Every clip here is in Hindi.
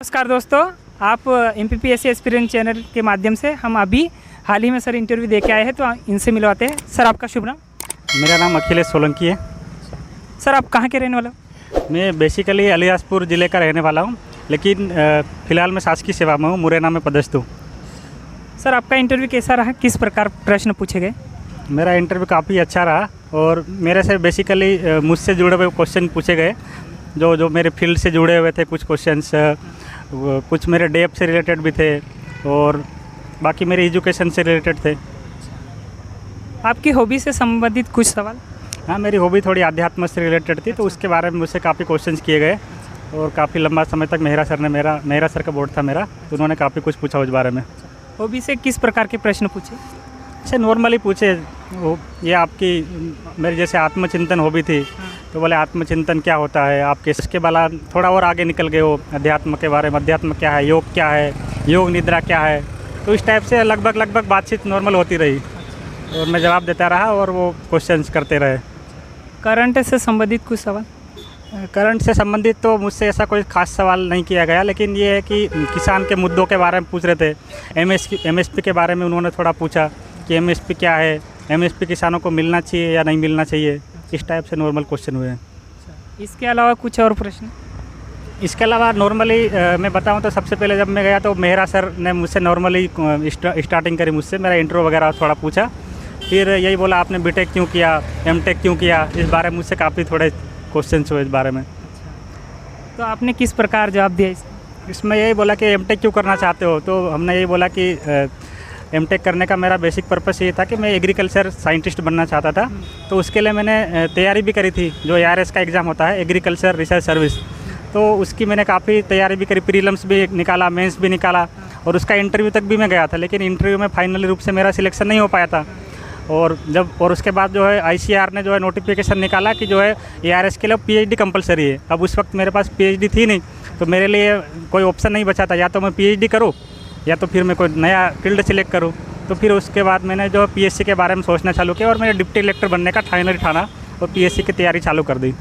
नमस्कार दोस्तों, आप MPPSC एस्पिरेंट चैनल के माध्यम से हम अभी हाल ही में सर इंटरव्यू दे के आए हैं, तो इनसे मिलवाते हैं। सर आपका शुभ नाम? मेरा नाम अखिलेश सोलंकी है। सर आप कहाँ के रहने वाले हो? मैं बेसिकली अलियासपुर ज़िले का रहने वाला हूँ, लेकिन फ़िलहाल मैं शासकीय सेवा में हूँ, मुरैना में पदस्थ हूँ। सर आपका इंटरव्यू कैसा रहा? किस प्रकार प्रश्न पूछे गए? मेरा इंटरव्यू काफ़ी अच्छा रहा और मेरे से बेसिकली मुझसे जुड़े हुए क्वेश्चन पूछे गए, जो मेरे फील्ड से जुड़े हुए थे। कुछ क्वेश्चंस कुछ मेरे डेप से रिलेटेड भी थे और बाकी मेरे एजुकेशन से रिलेटेड थे। आपकी हॉबी से संबंधित कुछ सवाल? हाँ, मेरी हॉबी थोड़ी अध्यात्म से रिलेटेड थी, तो उसके बारे में मुझसे काफ़ी क्वेश्चंस किए गए और काफ़ी लंबा समय तक मेहरा सर का बोर्ड था मेरा, तो उन्होंने काफ़ी कुछ पूछा उस बारे में। हॉबी से किस प्रकार के प्रश्न पूछे? अच्छा, नॉर्मली पूछे वो, ये आपकी मेरी जैसे आत्मचिंतन हॉबी थी, तो बोले आत्मचिंतन क्या होता है आपके। इसके बाला थोड़ा और आगे निकल गए वो, अध्यात्म के बारे में, अध्यात्म क्या है, योग क्या है, योग निद्रा क्या है। तो इस टाइप से लगभग बातचीत नॉर्मल होती रही और मैं जवाब देता रहा और वो क्वेश्चंस करते रहे। करंट से संबंधित कुछ सवाल? करंट से संबंधित तो मुझसे ऐसा कोई खास सवाल नहीं किया गया, लेकिन ये है कि किसान के मुद्दों के बारे में पूछ रहे थे। MSP के बारे में उन्होंने थोड़ा पूछा कि MSP क्या है, MSP किसानों को मिलना चाहिए या नहीं मिलना चाहिए। इस टाइप से नॉर्मल क्वेश्चन हुए हैं। इसके अलावा कुछ और प्रश्न? इसके अलावा नॉर्मली मैं बताऊं तो सबसे पहले जब मैं गया तो मेहरा सर ने मुझसे नॉर्मली स्टार्टिंग करी, मुझसे मेरा इंट्रो वगैरह थोड़ा पूछा। फिर यही बोला आपने बीटेक क्यों किया, MTech क्यों किया, इस बारे में मुझसे काफ़ी थोड़े क्वेश्चन हुए इस बारे में। तो आपने किस प्रकार जवाब दिया इसमें यही बोला कि MTech क्यों करना चाहते हो, तो हमने यही बोला कि MTech करने का मेरा बेसिक पर्पस ये था कि मैं एग्रीकल्चर साइंटिस्ट बनना चाहता था। तो उसके लिए मैंने तैयारी भी करी थी, जो ARS का एग्ज़ाम होता है, एग्रीकल्चर रिसर्च सर्विस। तो उसकी मैंने काफ़ी तैयारी भी करी, प्रीलिम्स भी निकाला, मेंस भी निकाला और उसका इंटरव्यू तक भी मैं गया था, लेकिन इंटरव्यू में फाइनली रूप से मेरा सिलेक्शन नहीं हो पाया था। और उसके बाद जो है ICAR ने जो है नोटिफिकेशन निकाला कि जो है ARS के लिए PhD कंपलसरी है। अब उस वक्त मेरे पास PhD थी नहीं, तो मेरे लिए कोई ऑप्शन नहीं बचा था, या तो मैं PhD करूँ या तो फिर मैं कोई नया फील्ड सिलेक्ट करूँ। तो फिर उसके बाद मैंने जो PSC के बारे में सोचना चालू किया और मैंने डिप्टी कलेक्टर बनने का फाइनली ठाना और PSC की तैयारी चालू कर दी।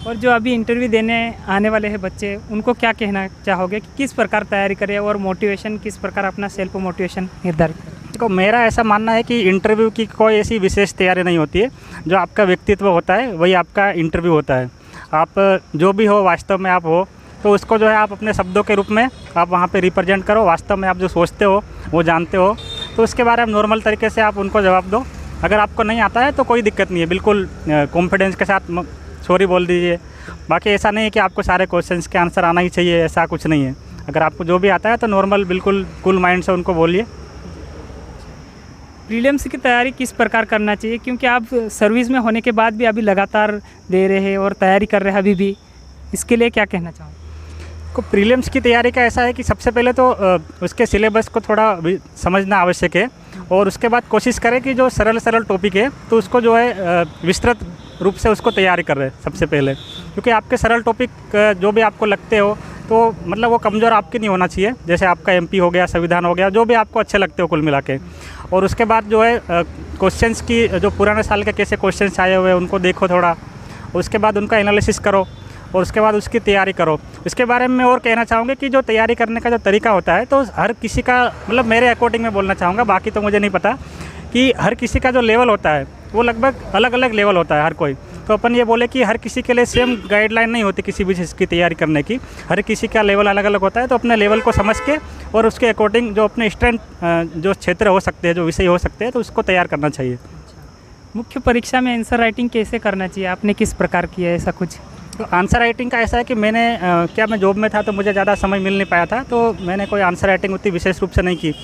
और जो अभी इंटरव्यू देने आने वाले हैं बच्चे, उनको क्या कहना चाहोगे कि किस प्रकार तैयारी करें और मोटिवेशन किस प्रकार अपना सेल्फ मोटिवेशन निर्धारित करें? देखो, मेरा ऐसा मानना है कि इंटरव्यू की कोई ऐसी विशेष तैयारी नहीं होती है। जो आपका व्यक्तित्व होता है वही आपका इंटरव्यू होता है। आप जो भी हो वास्तव में आप हो, तो उसको जो है आप अपने शब्दों के रूप में आप वहाँ पे रिप्रेजेंट करो। वास्तव में आप जो सोचते हो वो जानते हो, तो उसके बारे में नॉर्मल तरीके से आप उनको जवाब दो। अगर आपको नहीं आता है तो कोई दिक्कत नहीं है, बिल्कुल कॉन्फिडेंस के साथ सॉरी बोल दीजिए। बाकी ऐसा नहीं है कि आपको सारे क्वेश्चंस के आंसर आना ही चाहिए, ऐसा कुछ नहीं है। अगर आपको जो भी आता है तो नॉर्मल बिल्कुल कूल माइंड से उनको बोलिए। प्रीलिम्स की तैयारी किस प्रकार करना चाहिए, क्योंकि आप सर्विस में होने के बाद भी अभी लगातार दे रहे हैं और तैयारी कर रहे हैं अभी भी, इसके लिए क्या कहना चाहूँ? को प्रीलिम्स की तैयारी का ऐसा है कि सबसे पहले तो उसके सिलेबस को थोड़ा समझना आवश्यक है और उसके बाद कोशिश करें कि जो सरल टॉपिक है तो उसको जो है विस्तृत रूप से उसको तैयारी कर रहे हैं सबसे पहले। क्योंकि आपके सरल टॉपिक जो भी आपको लगते हो, तो मतलब वो कमज़ोर आपके नहीं होना चाहिए। जैसे आपका MP हो गया, संविधान हो गया, जो भी आपको अच्छे लगते हो कुल मिला के। और उसके बाद जो है क्वेश्चंस की जो पुराने साल के कैसे क्वेश्चंस आए हुए हैं उनको देखो थोड़ा, उसके बाद उनका एनालिसिस करो और उसके बाद उसकी तैयारी करो। इसके बारे में मैं और कहना चाहूँगा कि जो तैयारी करने का जो तरीका होता है, तो हर किसी का, मतलब मेरे अकॉर्डिंग में बोलना चाहूँगा, बाकी तो मुझे नहीं पता, कि हर किसी का जो लेवल होता है वो लगभग अलग अलग लेवल होता है हर कोई। तो अपन ये बोले कि हर किसी के लिए सेम गाइडलाइन नहीं होती किसी भी चीज़ की तैयारी करने की, हर किसी का लेवल अलग अलग होता है। तो अपने लेवल को समझ के और उसके अकॉर्डिंग जो अपने स्ट्रेंथ जो क्षेत्र हो सकते हैं, जो विषय हो सकते हैं, तो उसको तैयार करना चाहिए। मुख्य परीक्षा में आंसर राइटिंग कैसे करना चाहिए, आपने किस प्रकार किया है ऐसा कुछ? तो आंसर राइटिंग का ऐसा है कि मैंने मैं जॉब में था तो मुझे ज़्यादा समय मिल नहीं पाया था, तो मैंने कोई आंसर राइटिंग उतनी विशेष रूप से नहीं की।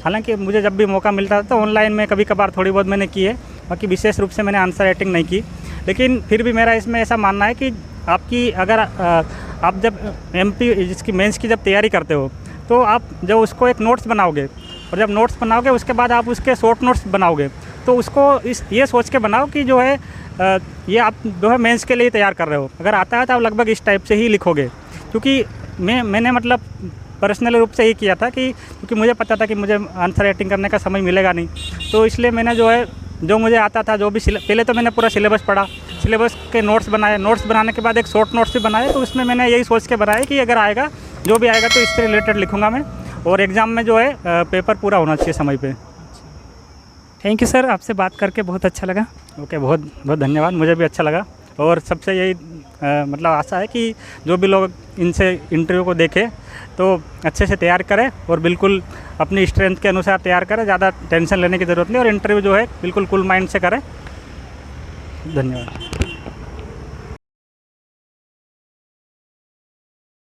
हालांकि मुझे जब भी मौका मिलता था तो ऑनलाइन में कभी कभार थोड़ी बहुत मैंने की है, बाकी विशेष रूप से मैंने आंसर राइटिंग नहीं की। लेकिन फिर भी मेरा इसमें ऐसा मानना है कि आपकी अगर आप जब MP जिसकी मेंस की जब तैयारी करते हो, तो आप जब उसको एक नोट्स बनाओगे और जब नोट्स बनाओगे उसके बाद आप उसके शॉर्ट नोट्स बनाओगे, तो उसको ये सोच के बनाओ कि जो है ये आप जो है मेंस के लिए तैयार कर रहे हो। अगर आता है तो आप लगभग इस टाइप से ही लिखोगे। क्योंकि मैंने मतलब पर्सनल रूप से ही किया था क्योंकि मुझे पता था कि मुझे आंसर राइटिंग करने का समय मिलेगा नहीं, तो इसलिए मैंने जो है जो मुझे आता था, जो भी पहले तो मैंने पूरा सिलेबस पढ़ा, सिलेबस के नोट्स बनाए, नोट्स बनाने के बाद एक शॉर्ट नोट्स भी बनाए। तो उसमें मैंने यही सोच के बनाया कि अगर आएगा जो भी आएगा तो इससे रिलेटेड लिखूँगा मैं। और एग्ज़ाम में जो है पेपर पूरा होना चाहिए समय पे। थैंक यू सर, आपसे बात करके बहुत अच्छा लगा। ओके, बहुत बहुत धन्यवाद, मुझे भी अच्छा लगा। और सबसे यही मतलब आशा है कि जो भी लोग इनसे इंटरव्यू को देखें तो अच्छे से तैयार करें और बिल्कुल अपनी स्ट्रेंथ के अनुसार तैयार करें, ज़्यादा टेंशन लेने की ज़रूरत नहीं, और इंटरव्यू जो है बिल्कुल कूल माइंड से करें। धन्यवाद।